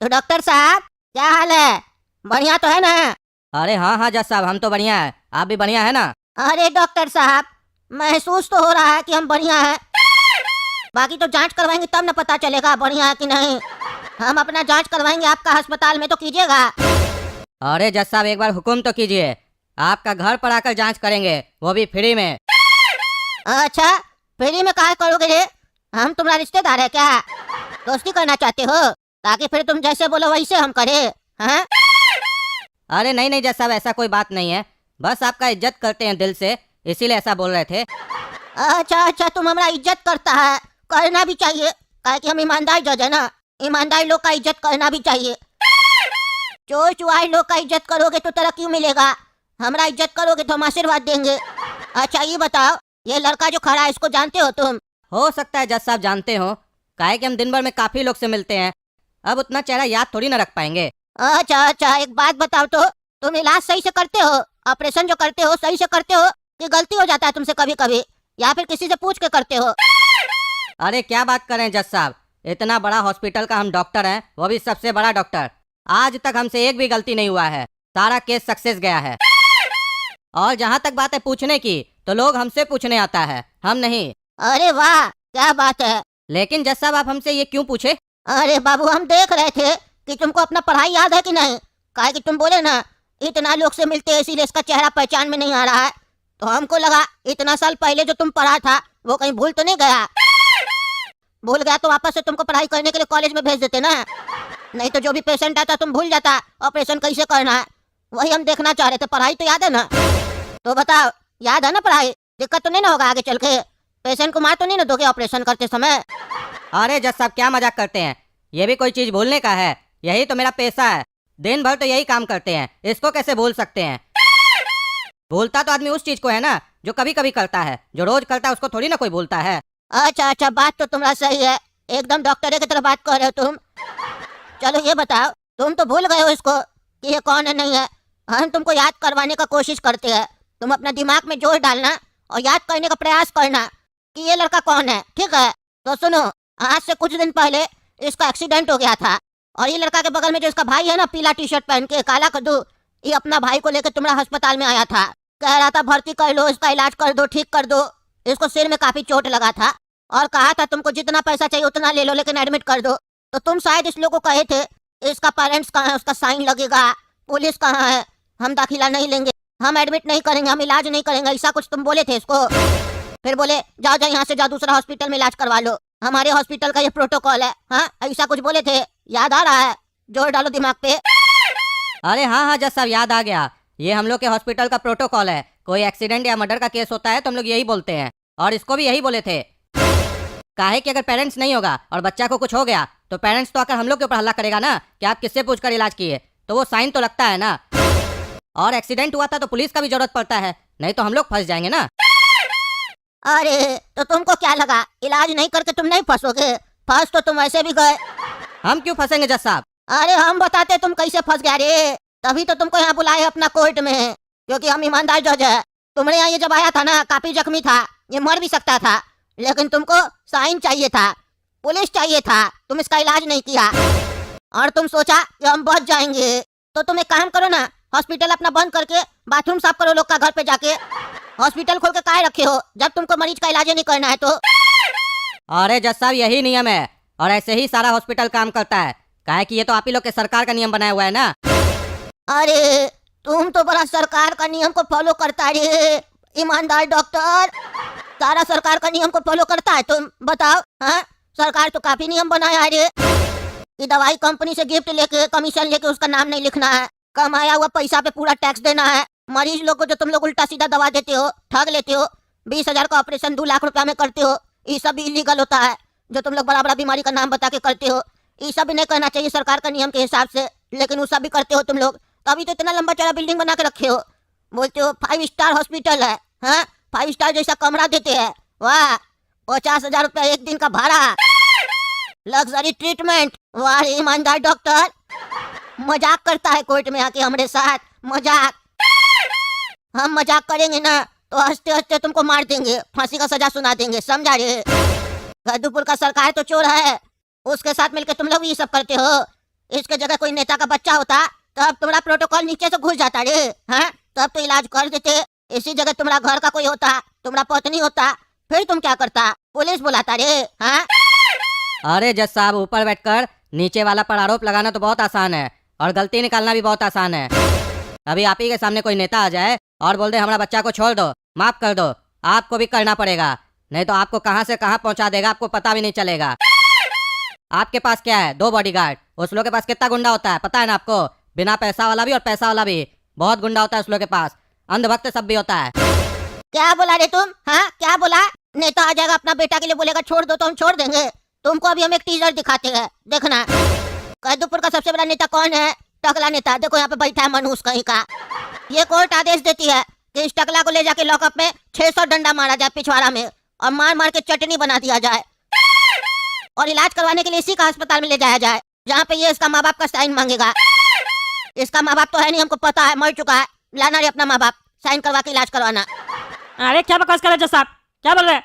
तो डॉक्टर साहब क्या हाल है? बढ़िया तो है ना? अरे हाँ हाँ जज साहब, हम तो बढ़िया है। आप भी बढ़िया है ना? अरे डॉक्टर साहब, महसूस तो हो रहा है कि हम बढ़िया हैं। बाकी तो जांच करवाएंगे तब न पता चलेगा बढ़िया है कि नहीं। हम अपना जांच करवाएंगे, आपका अस्पताल में तो कीजिएगा। अरे जज साहब, एक बार हुक्म तो कीजिए। आपका घर पर आकर जांच करेंगे, वो भी फ्री में। अच्छा, फ्री में कहा करोगे रे? हम तुम्हारा रिश्तेदार है क्या? दोस्ती करना चाहते हो ताकि फिर तुम जैसे बोलो वैसे हम करें? हाँ? अरे नहीं नहीं जज साहब, ऐसा कोई बात नहीं है। बस आपका इज्जत करते हैं दिल से, इसीलिए ऐसा बोल रहे थे। अच्छा अच्छा, तुम हमारा इज्जत करता है, करना भी चाहिए। काहे कि हम ईमानदार जज है ना, ईमानदार लोग का इज्जत करना भी चाहिए। चोर चुआर लोग का इज्जत करोगे तो तरक्की मिलेगा, हमारा इज्जत करोगे तो हम आशीर्वाद देंगे। अच्छा ये बताओ, ये लड़का जो खड़ा है इसको जानते हो तुम? हो सकता है जज साहब जानते हो, काहे कि हम दिन भर में काफी लोग से मिलते हैं। अब उतना चेहरा याद थोड़ी ना रख पाएंगे। अच्छा अच्छा, एक बात बताओ तो, तुम इलाज सही से करते हो? ऑपरेशन जो करते हो सही से करते हो कि गलती हो जाता है तुमसे कभी कभी, या फिर किसी से पूछ के करते हो? अरे क्या बात कर रहे हैं जज साहब, इतना बड़ा हॉस्पिटल का हम डॉक्टर हैं, वो भी सबसे बड़ा डॉक्टर। आज तक हमसे एक भी गलती नहीं हुआ है, सारा केस सक्सेस गया है। और जहाँ तक बात है पूछने की, तो लोग हमसे पूछने आता है, हम नहीं। अरे वाह, क्या बात है। लेकिन जज साहब आप हमसे ये क्यों पूछे? अरे बाबू, हम देख रहे थे कि तुमको अपना पढ़ाई याद है कि नहीं। काहे कि तुम बोले ना इतना लोग से मिलते हैं इसीलिए इसका चेहरा पहचान में नहीं आ रहा है, तो हमको लगा इतना साल पहले जो तुम पढ़ा था वो कहीं भूल तो नहीं गया। भूल गया तो वापस से तुमको पढ़ाई करने के लिए कॉलेज में भेज देते ना, नहीं तो जो भी पेशेंट आता तुम भूल जाता ऑपरेशन कैसे करना है। वही हम देखना चाह रहे थे, पढ़ाई तो याद है ना? तो बताओ, याद है ना पढ़ाई? दिक्कत तो नहीं ना होगा आगे चल के? पेशेंट को मार तो नहीं ना दोगे ऑपरेशन करते समय? अरे जज साहब क्या मजाक करते हैं, ये भी कोई चीज भूलने का है? यही तो मेरा पेशा है, दिन भर तो यही काम करते हैं, इसको कैसे भूल सकते हैं? भूलता तो आदमी उस चीज को है ना जो कभी कभी करता है, जो रोज करता है उसको थोड़ी ना कोई भूलता है। अच्छा अच्छा, बात तो तुम्हारा सही है, एकदम डॉक्टर की तरह बात कर रहे हो तुम। चलो ये बताओ, तुम तो भूल गए हो इसको कि ये कौन है नहीं है। हम तुमको याद करवाने का कोशिश करते हैं, तुम अपना दिमाग में जोर डालना और याद करने का प्रयास करना कि ये लड़का कौन है, ठीक है? तो सुनो, आज से कुछ दिन पहले इसका एक्सीडेंट हो गया था, और ये लड़का के बगल में जो इसका भाई है ना, पीला टी शर्ट पहन के काला कद्दू, ये अपना भाई को लेकर तुम्हारा अस्पताल में आया था। कह रहा था भर्ती कर लो, इसका इलाज कर दो, ठीक कर दो। इसको सिर में काफी चोट लगा था और कहा था तुमको जितना पैसा चाहिए उतना ले लो, लेकिन एडमिट कर दो। तो तुम शायद इस लोग को कहे थे इसका पेरेंट्स कहाँ है, उसका साइन लगेगा, पुलिस कहाँ है, हम दाखिला नहीं लेंगे, हम एडमिट नहीं करेंगे, हम इलाज नहीं करेंगे, ऐसा कुछ तुम बोले थे इसको। फिर बोले जाओ जाओ यहाँ से जाओ, दूसरा हॉस्पिटल में इलाज करवा लो, हमारे हॉस्पिटल का ये प्रोटोकॉल है। हाँ, ऐसा कुछ बोले थे, याद आ रहा है? जोर डालो दिमाग पे। अरे हाँ हाँ जज साहब, याद आ गया। ये हम लोग के हॉस्पिटल का प्रोटोकॉल है, कोई एक्सीडेंट या मर्डर का केस होता है तो हम लोग यही बोलते हैं, और इसको भी यही बोले थे। काहे कि अगर पेरेंट्स नहीं होगा और बच्चा को कुछ हो गया तो पेरेंट्स तो आकर हम लोग के ऊपर हल्ला करेगा ना कि आप किससे पूछकर इलाज किए, तो वो साइन तो लगता है ना। और एक्सीडेंट हुआ था तो पुलिस का भी जरूरत पड़ता है, नहीं तो हम लोग फंस जाएंगे ना। अरे तो तुमको क्या लगा इलाज नहीं करके तुम नहीं फंसोगे? फंस तो तुम वैसे भी गए। हम क्यों फंसेंगे जज साहब? अरे हम बताते तुम कैसे फंस गया रे, तभी तो तुमको यहाँ बुलाए अपना कोर्ट में, क्योंकि हम ईमानदार जज है। तुमने यहाँ ये जब आया था ना काफी जख्मी था, ये मर भी सकता था, लेकिन तुमको साइन चाहिए था, पुलिस चाहिए था, तुम इसका इलाज नहीं किया और तुम सोचा कि हम बच जाएंगे। तो तुम एक काम करो ना, हॉस्पिटल अपना बंद करके बाथरूम साफ करो लोग का घर पे जाके। हॉस्पिटल खोल के काहे रखे हो जब तुमको मरीज का इलाज नहीं करना है तो? अरे जज साहब यही नियम है, और ऐसे ही सारा हॉस्पिटल काम करता है, काहे कि ये तो आप ही लोग के सरकार का नियम बनाया हुआ है ना। अरे तुम तो बड़ा सरकार का नियम को फॉलो करता रे, ईमानदार डॉक्टर। सारा सरकार का नियम को फॉलो करता है तुम, बताओ। हाँ, सरकार तो काफी नियम बनाया है रे कि दवाई कंपनी से गिफ्ट लेके कमीशन लेके उसका नाम नहीं लिखना है, कमाया हुआ पैसा पे पूरा टैक्स देना है। मरीज लोग को जो तुम लोग उल्टा सीधा दवा देते हो, ठग लेते हो, 20,000 का ऑपरेशन 2 लाख रुपया में करते हो, ये सब इलीगल होता है। जो तुम लोग बड़ा बड़ा बीमारी का नाम बता के करते हो, ये सब भी नहीं करना चाहिए सरकार का नियम के हिसाब से, लेकिन वो सब भी करते हो तुम लोग। तभी तो इतना लंबा चौड़ा बिल्डिंग बना के रखे हो, बोलते हो 5 स्टार हॉस्पिटल है। हाँ, 5 स्टार जैसा कमरा देते हैं, वाह। 50,000 रुपया एक दिन का भाड़ा, लग्जरी ट्रीटमेंट, वाह ईमानदार डॉक्टर। मजाक करता है कोर्ट में आके हमारे साथ, मजाक। हम मजाक करेंगे ना तो हंसते हंसते तुमको मार देंगे, फांसी का सजा सुना देंगे, समझा रे? गद्दूपुर का सरकार तो चोर है, उसके साथ मिलकर तुम लोग ये सब करते हो। इसके जगह कोई नेता का बच्चा होता तब तुम्हारा प्रोटोकॉल नीचे से घुस जाता रे। हाँ, तब तो इलाज कर देते। इसी जगह तुम्हारा घर का कोई होता, तुम्हारा पत्नी होता, फिर तुम क्या करता? पुलिस बुलाता रे। हाँ, अरे जज साहब, ऊपर बैठकर नीचे वाला पर आरोप लगाना तो बहुत आसान है और गलती निकालना भी बहुत आसान है। अभी आप ही के सामने कोई नेता आ जाए और बोल दे हमारा बच्चा को छोड़ दो, माफ कर दो, आपको भी करना पड़ेगा, नहीं तो आपको कहां से कहां पहुंचा देगा आपको पता भी नहीं चलेगा। आपके पास क्या है? 2 बॉडीगार्ड। उस लोग के पास कितना गुंडा होता है पता है ना आपको? बिना पैसा वाला भी और पैसा वाला भी, बहुत गुंडा होता है उस लोग के पास। अंधभक्त सब भी होता है। क्या बोला रे तुम? हाँ, क्या बोला? नेता आ जाएगा अपना बेटा के लिए बोलेगा छोड़ दो तो हम छोड़ देंगे? तुमको अभी हम एक टीजर दिखाते हैं, देखना। कैदूपुर का सबसे बड़ा नेता कौन है? टकला नेता। देखो यहाँ पे बैठा है मनहूस कहीं का। ये कोर्ट आदेश देती है कि इस टकला को ले जाके लॉकअप में 600 डंडा मारा जाए पिछवाड़ा में, और मार मार के चटनी बना दिया जाए, और इलाज करवाने के लिए इसी का अस्पताल में ले जाया जाए जहाँ पे ये इसका माँ बाप का साइन मांगेगा। इसका माँ बाप तो है नहीं, हमको पता है, मर चुका है। लाना रे अपना माँ बाप, साइन करवा के इलाज करवाना। अरे क्या बकवास कर रहे हो जज साहब, क्या बोल रहे हैं?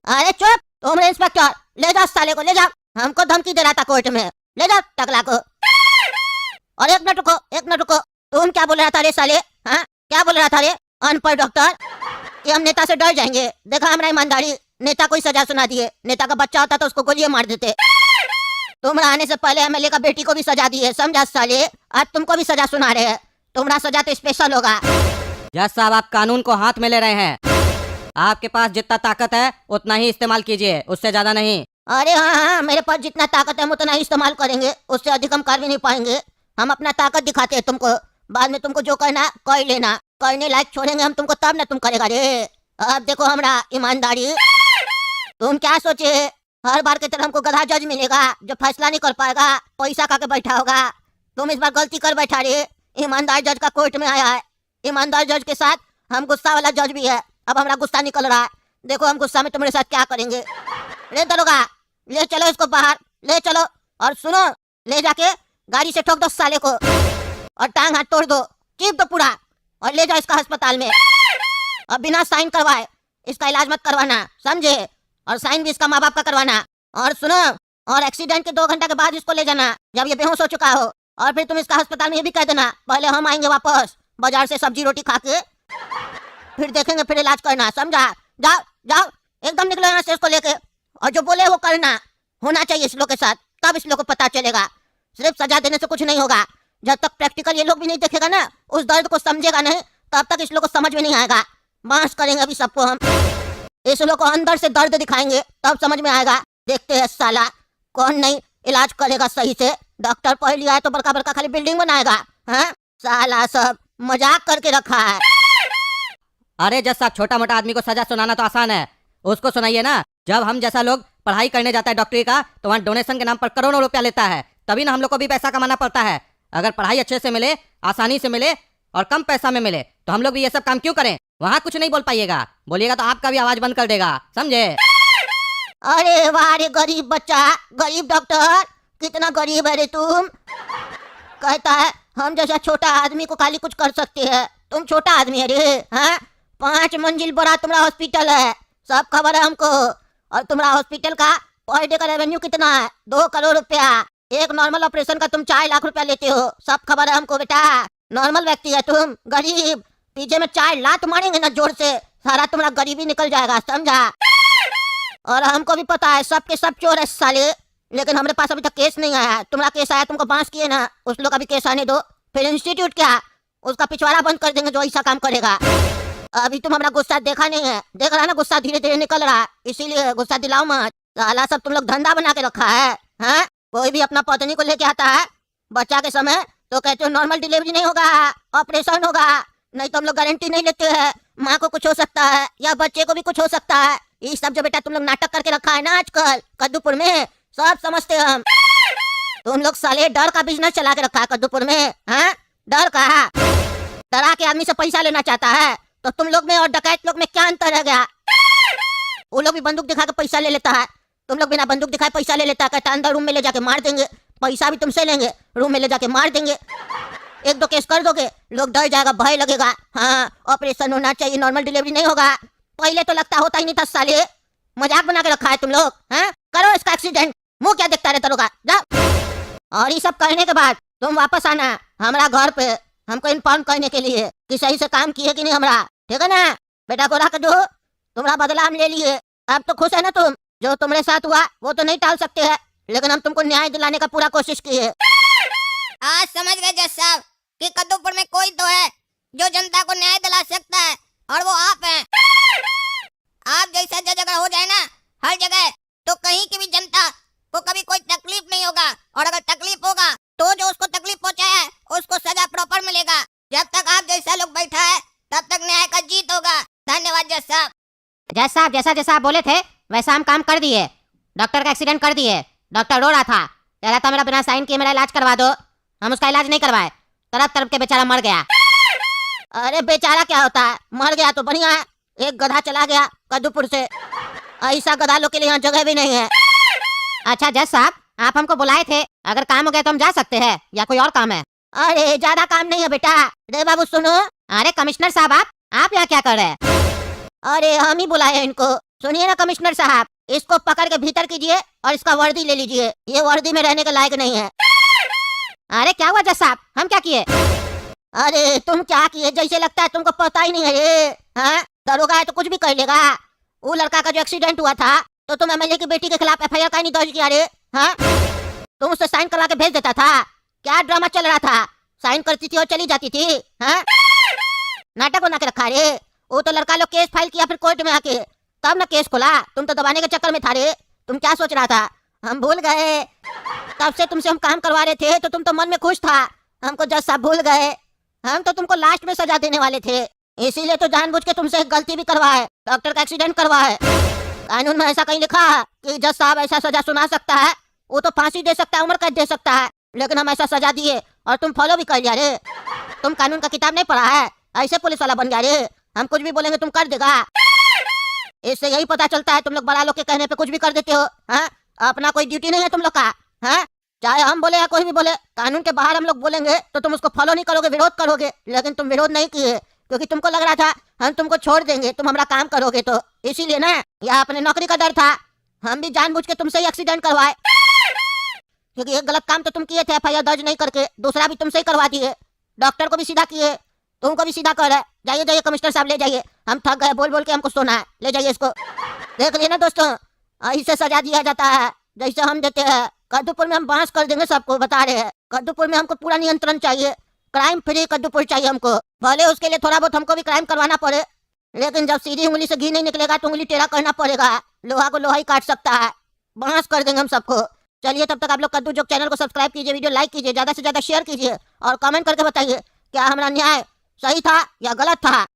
अरे चुप तुम रे इंस्पेक्टर, ले जाओ साले को, ले जाओ। हमको धमकी दे रहा था कोर्ट में, ले जाओ टकला को। और एक मिनट रुको, एक मिनट रुको, तुम क्या बोल रहा था रे साले? हाँ, क्या बोल रहा था रे अनपढ़ डॉक्टर? कि हम नेता से डर जाएंगे? देखा हमारा ईमानदारी, नेता को ही सजा सुना दिए। नेता का बच्चा होता तो उसको गोलियां मार देते। तुम्हारा आने से पहले एमएलए का बेटी को भी सजा दी है, समझा साले? आज तुमको भी सजा सुना रहे हैं। तुम्हारा सजा तो स्पेशल होगा। जज साहब, आप कानून को हाथ में ले रहे हैं। आपके पास जितना ताकत है उतना ही इस्तेमाल कीजिए, उससे ज्यादा नहीं। अरे हाँ हाँ, मेरे पास जितना ताकत है हम उतना ही इस्तेमाल करेंगे, उससे अधिक हम कर भी नहीं पाएंगे। हम अपना ताकत दिखाते हैं तुमको, बाद में तुमको जो करना कर लेना। करने लायक छोड़ेंगे हम तुमको तब ना तुम करेगा रे। अब देखो हमारा ईमानदारी। तुम क्या सोचे हर बार की तरह हमको गधा जज मिलेगा जो फैसला नहीं कर पाएगा, पैसा खा के बैठा होगा? तुम इस बार गलती कर बैठा रे। ईमानदार जज का कोर्ट में आया है, ईमानदार जज के साथ हम गुस्सा वाला जज भी है। अब हमारा गुस्सा निकल रहा है, देखो हम गुस्सा में तुम्हारे साथ क्या करेंगे। रे दरोगा, ले चलो इसको बाहर, ले चलो। और सुनो, ले जाके गाड़ी से ठोक दो साले को, और टांग हाथ तोड़ दो, चीप दो पूरा, और ले जाओ इसका अस्पताल में। अब बिना साइन करवाए इसका इलाज मत करवाना, समझे? और साइन भी इसका माँ बाप का करवाना। और सुनो, और एक्सीडेंट के 2 घंटे के बाद इसको ले जाना जब ये बेहोश हो चुका हो, और फिर तुम इसका अस्पताल में ये भी कह देना पहले हम आएंगे वापस बाजार से सब्जी रोटी खा के, फिर देखेंगे, फिर इलाज करना, समझा? जाओ जाओ, एकदम निकलो यहाँ से इसको लेके, और जो बोले वो करना। होना चाहिए इस लोग के साथ, तब इस लोग को पता चलेगा। सिर्फ सजा देने से कुछ नहीं होगा। जब तक प्रैक्टिकल ये लोग भी नहीं देखेगा ना, उस दर्द को समझेगा नहीं, तब तक इस लोग को समझ में नहीं आएगा। मांस करेंगे अभी सबको हम, इस लोग को अंदर से दर्द दिखाएंगे, तब समझ में आएगा। देखते हैं साला कौन नहीं इलाज करेगा सही से। डॉक्टर पढ़ लिया है तो बड़का बड़का खाली बिल्डिंग बनाएगा। हाँ, साला सब मजाक करके रखा है। अरे जज साहब, छोटा मोटा आदमी को सजा सुनाना तो आसान है, उसको सुनाइए ना। जब हम जैसा लोग पढ़ाई करने जाता है डॉक्टरी का, तो वहाँ डोनेशन के नाम पर करोड़ों रुपया लेता है, तभी ना हम लोग को भी पैसा कमाना पड़ता है। अगर पढ़ाई अच्छे से मिले, आसानी से मिले और कम पैसा में मिले, तो हम लोग भी ये सब काम क्यों करें? वहाँ कुछ नहीं बोल पाइएगा, बोलिएगा तो आपका भी आवाज बंद कर देगा, समझे? अरे वाह रे गरीब बच्चा, गरीब डॉक्टर, कितना गरीब है रे तुम। कहता है हम जैसा छोटा आदमी को खाली कुछ कर सकते हैं। तुम छोटा आदमी है रे। हाँ, 5 मंजिल बड़ा तुम्हारा हॉस्पिटल है, सब खबर है हमको। और तुम्हारा हॉस्पिटल का पर डे का रेवेन्यू कितना है? 2 करोड़ रुपया। एक नॉर्मल ऑपरेशन का तुम 4 लाख रुपया लेते हो, सब खबर है हमको बेटा। नॉर्मल व्यक्ति है तुम, गरीब। पीछे में 4 लात मारेंगे ना जोर से, सारा तुम्हारा गरीबी निकल जाएगा, समझा? और हमको भी पता है सबके सब चोर है साले, लेकिन हमारे पास अभी तक केस नहीं आया। तुम्हारा केस आया, तुमको बांस किए ना, उस लोग का भी केस आने दो, फिर इंस्टीट्यूट क्या उसका पिछवाड़ा बंद कर देंगे जो ऐसा काम करेगा। अभी तुम हमारा गुस्सा देखा नहीं है, देख रहा है ना गुस्सा धीरे धीरे निकल रहा है, इसीलिए गुस्सा दिलाओ मत। साला सब तुम लोग धंधा बना के रखा है। हाँ, कोई भी अपना पत्नी को लेके आता है बच्चा के समय तो कहते हो नॉर्मल डिलीवरी नहीं होगा, ऑपरेशन होगा, नहीं तो हम लोग गारंटी नहीं लेते हैं, माँ को कुछ हो सकता है या बच्चे को भी कुछ हो सकता है। ये सब जो बेटा तुम लोग नाटक करके रखा है ना आजकल कद्दूपुर में, सब समझते हैं हम। तुम लोग साले डर का बिजनेस चला के रखा है कद्दूपुर में। हाँ, डर का, डरा के आदमी से पैसा लेना चाहता है, तो तुम लोग में और डकैत लोग में क्या अंतर रह गया? वो लोग भी बंदूक दिखा के पैसा ले लेता है, तुम लोग बिना बंदूक दिखाए पैसा ले लेता है, कहता अंदर रूम में ले जाके मार देंगे, पैसा भी तुमसे लेंगे, रूम में ले जाके मार देंगे। 1-2 केस कर दोगे, लोग डर जाएगा, भय लगेगा। हाँ, ऑपरेशन होना चाहिए, नॉर्मल डिलीवरी नहीं होगा। पहले तो लगता होता ही नहीं था साले, मजाक बना के रखा है तुम लोग। हाँ, करो इसका एक्सीडेंट, मुंह क्या देखता रहता होगा, जाओ। और ये सब करने के बाद तुम वापस आना हमारा घर पे हमको इन्फॉर्म करने के लिए कि सही से काम किए कि नहीं हमरा, ठीक है ना बेटा गोरा कद्दू? तुम्हारा बदला हम ले लिए, अब तो खुश है ना तुम? जो तुम्हारे साथ हुआ वो तो नहीं टाल सकते हैं, लेकिन हम तुमको न्याय दिलाने का पूरा कोशिश किए। आज समझ गए जज साहब कि कद्दूपुर में कोई तो है जो जनता को न्याय दिला सकता है, और वो आप हैं। आप जैसा जज अगर हो जाए ना हर जगह, तो कहीं की भी जनता को कभी कोई तकलीफ नहीं होगा, और अगर तकलीफ होगा तो जो उसको तकलीफ पहुंचाया है उसको सजा प्रॉपर मिलेगा। जब तक आप जैसा लोग बैठा है तब तक न्याय का जीत होगा। धन्यवाद जज साहब। जज साहब जैसा आप बोले थे वैसा हम काम कर दिए। डॉक्टर का एक्सीडेंट कर दिए। डॉक्टर रो रहा था, कह रहा था मेरा बिना साइन किए मेरा इलाज करवा दो। हम उसका इलाज नहीं करवाए, तरफ तरफ के बेचारा मर गया। अरे बेचारा क्या होता है, मर गया तो बढ़िया है। एक गधा चला गया कद्दूपुर से, ऐसा गधा लोग के लिए यहाँ जगह भी नहीं है। अच्छा जज साहब आप हमको बुलाए थे, अगर काम हो गया तो हम जा सकते हैं या कोई और काम है? अरे ज्यादा काम नहीं है बेटा। रे बाबू सुनो। अरे कमिश्नर साहब आप यहाँ क्या कर रहे हैं? अरे हम ही बुलाए इनको। सुनिए ना कमिश्नर साहब, इसको पकड़ के भीतर कीजिए और इसका वर्दी ले लीजिए, ये वर्दी में रहने के लायक नहीं है। अरे क्या हुआ जज साहब, हम क्या किए? अरे तुम क्या किए जैसे लगता है तुमको पता ही नहीं है रे। हाँ दरोगा है तो कुछ भी कर लेगा। वो लड़का का जो एक्सीडेंट हुआ था तो तुम एमएलए की बेटी के खिलाफ एफआईआर का नहीं दर्ज किया रे? हाँ तुम उससे साइन करवा के भेज देता था। क्या ड्रामा चल रहा था? साइन करती थी और चली जाती थी। हाँ नाटक बना के रखा रे। वो तो लड़का लोग केस फाइल किया फिर कोर्ट में आके, तब ना केस खोला। तुम तो दबाने के चक्कर में था रे। तुम क्या सोच रहा था? हम भूल गए, तब से तुमसे हम काम करवा रहे थे तो तुम तो मन में खुश था। हमको जज साहब भूल गए। हम तो तुमको लास्ट में सजा देने वाले थे, इसीलिए तो जानबूझ के तुमसे एक गलती भी करवाए, डॉक्टर का एक्सीडेंट करवाए। कानून में ऐसा कहीं लिखा है कि जज साहब ऐसा सजा सुना सकता है? वो तो फांसी दे सकता है, उम्र कैद दे सकता है, लेकिन हम ऐसा सजा दिए और तुम फॉलो भी कर लिया रे। तुम कानून का किताब नहीं पढ़ा है, ऐसे पुलिस वाला बन गया रे। हम कुछ भी बोलेंगे तुम कर देगा। इससे यही पता चलता है तुम लोग बड़ा लोग के कहने पे कुछ भी कर देते हो। हाँ अपना कोई ड्यूटी नहीं है तुम लोग का। हाँ चाहे हम बोले या कोई भी बोले, कानून के बाहर हम लोग बोलेंगे तो तुम उसको फॉलो नहीं करोगे, विरोध करोगे। लेकिन तुम विरोध नहीं किए क्योंकि तुमको लग रहा था हम तुमको छोड़ देंगे, तुम हमारा काम करोगे, तो इसीलिए ना, या अपने नौकरी का डर था। हम भी जानबूझ के तुमसे ही एक्सीडेंट करवाए, क्योंकि एक गलत काम तो तुम किए थे एफआईआर दर्ज नहीं करके, दूसरा भी तुमसे ही करवा दिए। डॉक्टर को भी सीधा किए, तुमको भी सीधा कर है। जाइए जाइए कमिश्नर साहब ले जाइए, हम थक गए बोल बोल के, हमको सोना है। ले जाइए इसको। देख लिए ना दोस्तों, ऐसे सजा दिया जाता है जैसे हम देते हैं। कद्दूपुर में हम बांस कर देंगे सबको, बता रहे हैं। कद्दूपुर में हमको पूरा नियंत्रण चाहिए, क्राइम फ्री कद्दूपुर चाहिए हमको। भले उसके लिए थोड़ा बहुत हमको भी क्राइम करवाना पड़े, लेकिन जब सीधी उंगली से घी नहीं निकलेगा तो उंगली टेढ़ा करना पड़ेगा। लोहा को लोहा ही काट सकता है, बांस कर देंगे हम सबको। चलिए तब तक आप लोग कद्दू जोक चैनल को सब्सक्राइब कीजिए, वीडियो लाइक कीजिए, ज्यादा से ज्यादा शेयर कीजिए और कमेंट करके बताइए क्या हमारा न्याय सही था या गलत था।